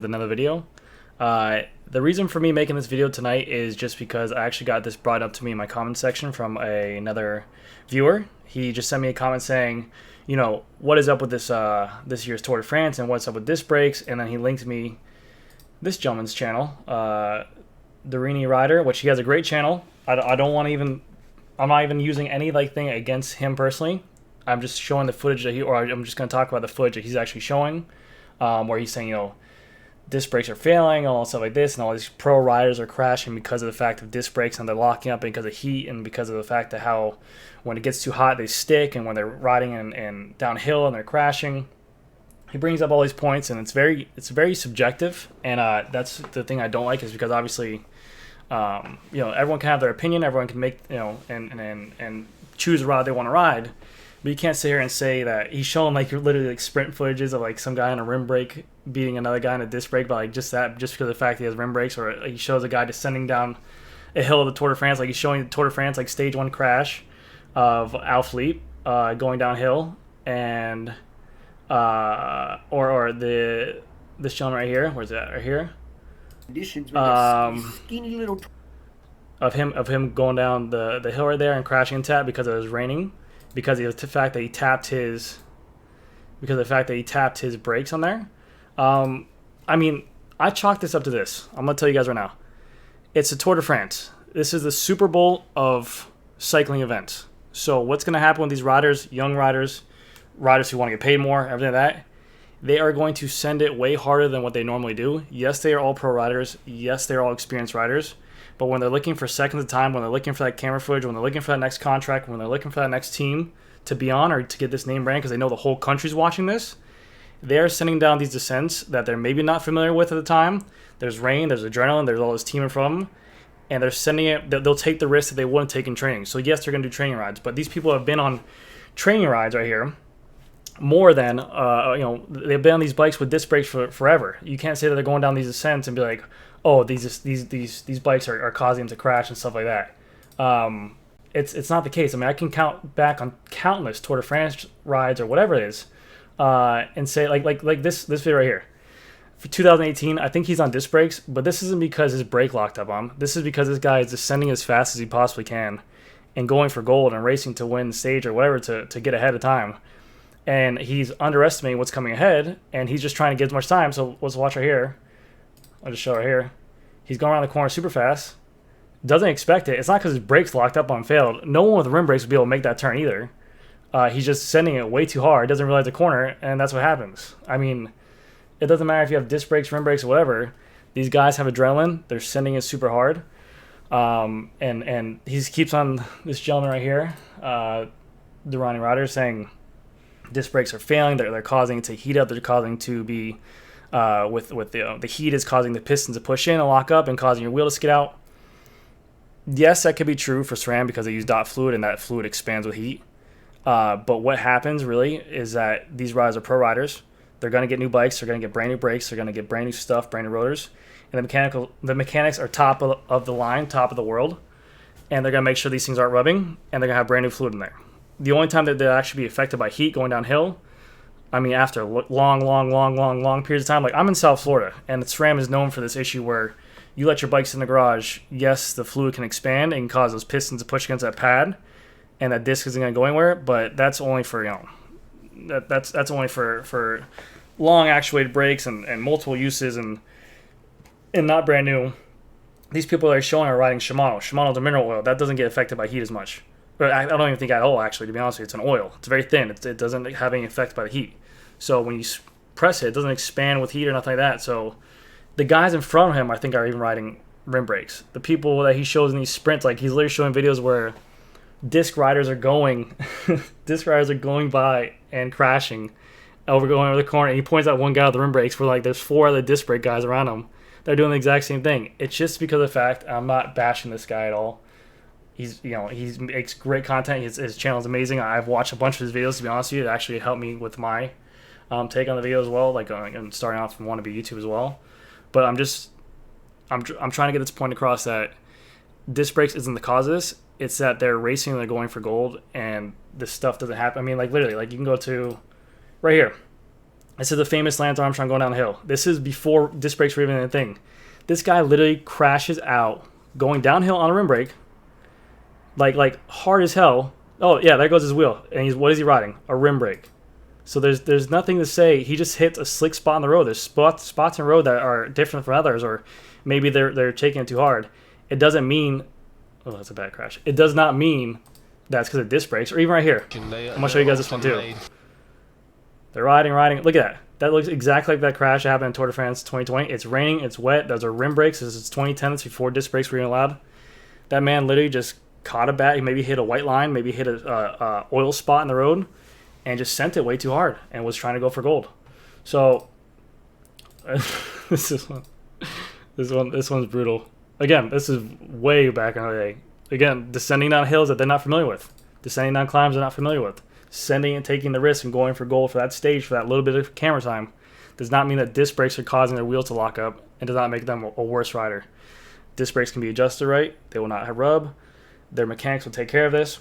Another video. The reason for me making this video tonight is just because I actually got this brought up to me in my comment section from another viewer. He just sent me a comment saying, you know, what is up with this year's Tour de France and what's up with disc brakes, and then he linked me this gentleman's channel, Durianrider, which he has a great channel. I don't want to even, I'm not even using any thing against him personally. I'm just showing the footage that I'm just going to talk about the footage that he's actually showing, where he's saying, you know, disc brakes are failing, all stuff like this, and all these pro riders are crashing because of the fact of disc brakes, and they're locking up because of heat and because of the fact that how when it gets too hot they stick, and when they're riding and downhill and they're crashing. He brings up all these points, and it's very subjective, and that's the thing I don't like, is because obviously you know, everyone can have their opinion, everyone can make, you know, and choose a ride they want to ride. But you can't sit here and say that he's showing literally sprint footages of some guy on a rim brake beating another guy in a disc brake, but just because of the fact that he has rim brakes, or he shows a guy descending down a hill of the Tour de France, he's showing the Tour de France stage 1 crash of Alphilippe going downhill, and or this gentleman right here, where's that, right here? Conditions with skinny little of him going down the hill right there and crashing into that because it was raining, because of the fact that he tapped his brakes on there. I mean, I chalk this up to this. I'm gonna tell you guys right now. It's the Tour de France. This is the Super Bowl of cycling events. So what's gonna happen with these riders, young riders who want to get paid more, everything like that? They are going to send it way harder than what they normally do. Yes, they are all pro riders. Yes, they're all experienced riders. But when they're looking for seconds of time, when they're looking for that camera footage, when they're looking for that next contract, when they're looking for that next team to be on or to get this name brand, because they know the whole country's watching this, they're sending down these descents that they're maybe not familiar with at the time. There's rain, there's adrenaline, there's all this team in front of them, and they're sending it. They'll take the risk that they wouldn't take in training. So yes, they're going to do training rides, but these people have been on training rides right here more than you know, they've been on these bikes with disc brakes for forever. You can't say that they're going down these descents and be like, oh, these bikes are causing them to crash and stuff like that. It's not the case. I mean, I can count back on countless Tour de France rides or whatever it is, and say like this video right here for 2018. I think he's on disc brakes, but this isn't because his brake locked up on him. This is because this guy is descending as fast as he possibly can and going for gold and racing to win the stage or whatever to get ahead of time. And he's underestimating what's coming ahead, and he's just trying to get as much time. So let's watch right here. I'll just show right here. He's going around the corner super fast. Doesn't expect it. It's not because his brakes locked up on failed. No one with rim brakes would be able to make that turn either. He's just sending it way too hard. Doesn't realize the corner, and that's what happens. I mean, it doesn't matter if you have disc brakes, rim brakes, or whatever. These guys have adrenaline. They're sending it super hard. And he keeps on this gentleman right here, Durianrider, saying disc brakes are failing. They're causing it to heat up. They're causing to be with the heat is causing the pistons to push in and lock up and causing your wheel to skid out. Yes, that could be true for SRAM because they use dot fluid and that fluid expands with heat. But what happens really is that these riders are pro riders. They're going to get new bikes. They're going to get brand new brakes. They're going to get brand new stuff, brand new rotors. And the mechanics are top of the line, top of the world. And they're going to make sure these things aren't rubbing, and they're going to have brand new fluid in there. The only time that they'll actually be affected by heat going downhill, I mean, after long periods of time. Like, I'm in South Florida, and SRAM is known for this issue where you let your bikes in the garage. Yes, the fluid can expand and cause those pistons to push against that pad, and that disc isn't going to go anywhere. But that's only for, you know, that's only for long actuated brakes and multiple uses and not brand new. These people that are showing are riding Shimano. Shimano's a mineral oil that doesn't get affected by heat as much. But I don't even think at all, actually, to be honest with you. It's an oil. It's very thin. It doesn't have any effect by the heat. So when you press it, it doesn't expand with heat or nothing like that. So the guys in front of him, I think, are even riding rim brakes. The people that he shows in these sprints, like he's literally showing videos where disc riders are going by and crashing going over the corner. And he points out one guy with the rim brakes where there's 4 other disc brake guys around him. They're doing the exact same thing. It's just because of the fact, I'm not bashing this guy at all. He makes great content. His channel is amazing. I've watched a bunch of his videos, to be honest with you. It actually helped me with my take on the video as well, and starting off from wannabe YouTube as well. But I'm trying to get this point across that disc brakes isn't the cause of this. It's that they're racing and they're going for gold, and this stuff doesn't happen. I mean, literally, you can go to right here. This is the famous Lance Armstrong going down the hill. This is before disc brakes were even a thing. This guy literally crashes out going downhill on a rim brake, like hard as hell. Oh yeah, there goes his wheel. And what is he riding? A rim brake. So there's nothing to say. He just hits a slick spot in the road. There's spots in the road that are different from others, or maybe they're taking it too hard. It doesn't mean, oh, that's a bad crash. It does not mean that's because of disc brakes, or even right here. I'm gonna show you guys this one too. They're riding. Look at that. That looks exactly like that crash that happened in Tour de France 2020. It's raining. It's wet. Those are rim brakes. This is 2010. It's before disc brakes were even allowed. That man literally just caught a bat. He maybe hit a white line. Maybe hit a oil spot in the road, and just sent it way too hard and was trying to go for gold. So this one's brutal. Again, this is way back in the day. Again, descending down hills that they're not familiar with. Descending down climbs they're not familiar with. Sending and taking the risk and going for gold for that stage, for that little bit of camera time, does not mean that disc brakes are causing their wheels to lock up and does not make them a worse rider. Disc brakes can be adjusted right. They will not have rub. Their mechanics will take care of this.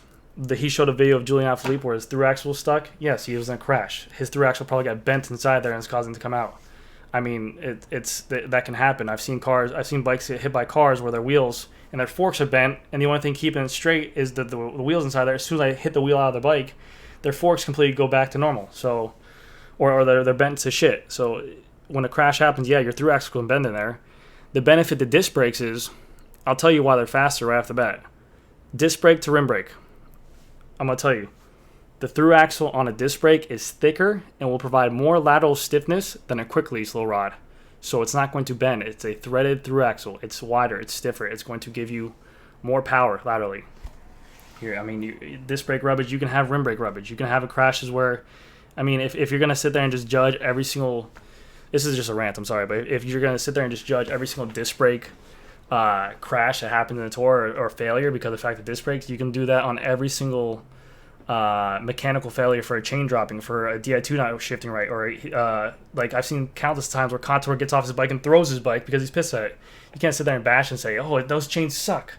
He showed a video of Julian Alaphilippe where his through axle was stuck. Yes, he was in a crash. His through axle probably got bent inside there and it's causing it to come out. I mean, that can happen. I've seen bikes get hit by cars where their wheels and their forks are bent, and the only thing keeping it straight is the wheels inside there. As soon as I hit the wheel out of the bike, their forks completely go back to normal. So, or they're bent to shit. So when a crash happens, yeah, your through axle can bend in there. The benefit to disc brakes is, I'll tell you why they're faster right off the bat. Disc brake to rim brake. I'm gonna tell you, the through axle on a disc brake is thicker and will provide more lateral stiffness than a quick release low rod. So it's not going to bend. It's a threaded through axle. It's wider. It's stiffer. It's going to give you more power laterally. Here, I mean, disc brake rubbage, you can have rim brake rubbage. You can have crashes where, I mean, if you're going to sit there and just judge every single, this is just a rant, I'm sorry, but if you're going to sit there and just judge every single disc brake crash that happened in the tour or failure because of the fact that disc brakes, you can do that on every single mechanical failure for a chain dropping, for a Di2 not shifting right, or like I've seen countless times where Contour gets off his bike and throws his bike because he's pissed at it. You can't sit there and bash and say, oh, those chains suck.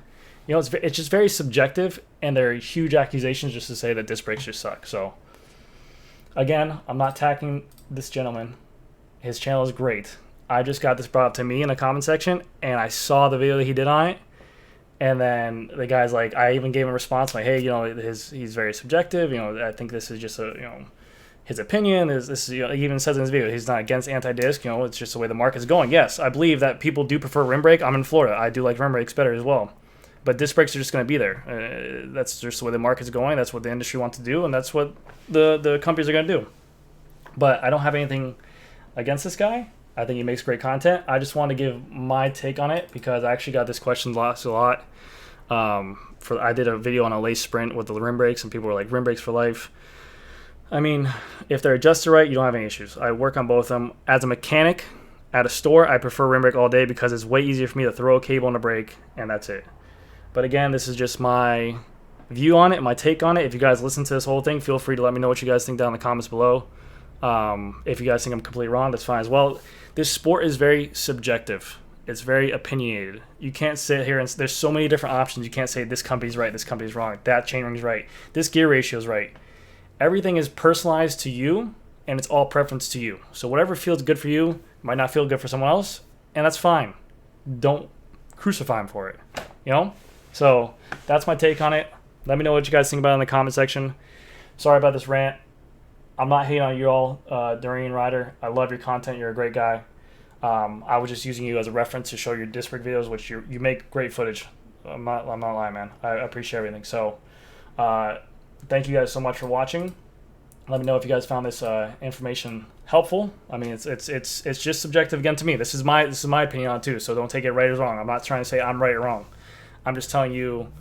You know, it's just very subjective, and they're huge accusations just to say that disc brakes just suck. So, again, I'm not attacking this gentleman. His channel is great. I just got this brought up to me in the comment section, and I saw the video that he did on it. And then the guy's like, I even gave him a response like, hey, you know, he's very subjective. You know, I think this is just his opinion. He even says in his video, he's not against anti-disc. You know, it's just the way the market's going. Yes, I believe that people do prefer rim brake. I'm in Florida. I do like rim brakes better as well. But disc brakes are just going to be there. That's just the way the market's going. That's what the industry wants to do, and that's what the companies are going to do. But I don't have anything against this guy. I think he makes great content. I just want to give my take on it because I actually got this question a lot. I did a video on a lace sprint with the rim brakes, and people were like, rim brakes for life. I mean, if they're adjusted right, you don't have any issues. I work on both of them. As a mechanic at a store, I prefer rim brake all day because it's way easier for me to throw a cable on a brake, and that's it. But again, this is just my view on it, my take on it. If you guys listen to this whole thing, feel free to let me know what you guys think down in the comments below. If you guys think I'm completely wrong, that's fine as well. This sport is very subjective. It's very opinionated. You can't sit here and there's so many different options. You can't say this company's right, this company's wrong, that chainring's right, this gear ratio is right. Everything is personalized to you, and it's all preference to you. So whatever feels good for you might not feel good for someone else, and that's fine. Don't crucify them for it, you know? So that's my take on it. Let me know what you guys think about it in the comment section. Sorry about this rant. I'm not hating on you all, Durianrider. I love your content. You're a great guy. I was just using you as a reference to show your disc brake videos, which you make great footage. I'm not lying, man. I appreciate everything. So thank you guys so much for watching. Let me know if you guys found this information helpful. I mean, it's just subjective again to me. This is my opinion on it too. So don't take it right or wrong. I'm not trying to say I'm right or wrong. I'm just telling you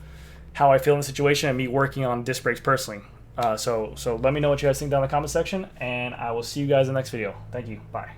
how I feel in the situation and me working on disc brakes personally. So let me know what you guys think down in the comment section, and I will see you guys in the next video. Thank you. Bye.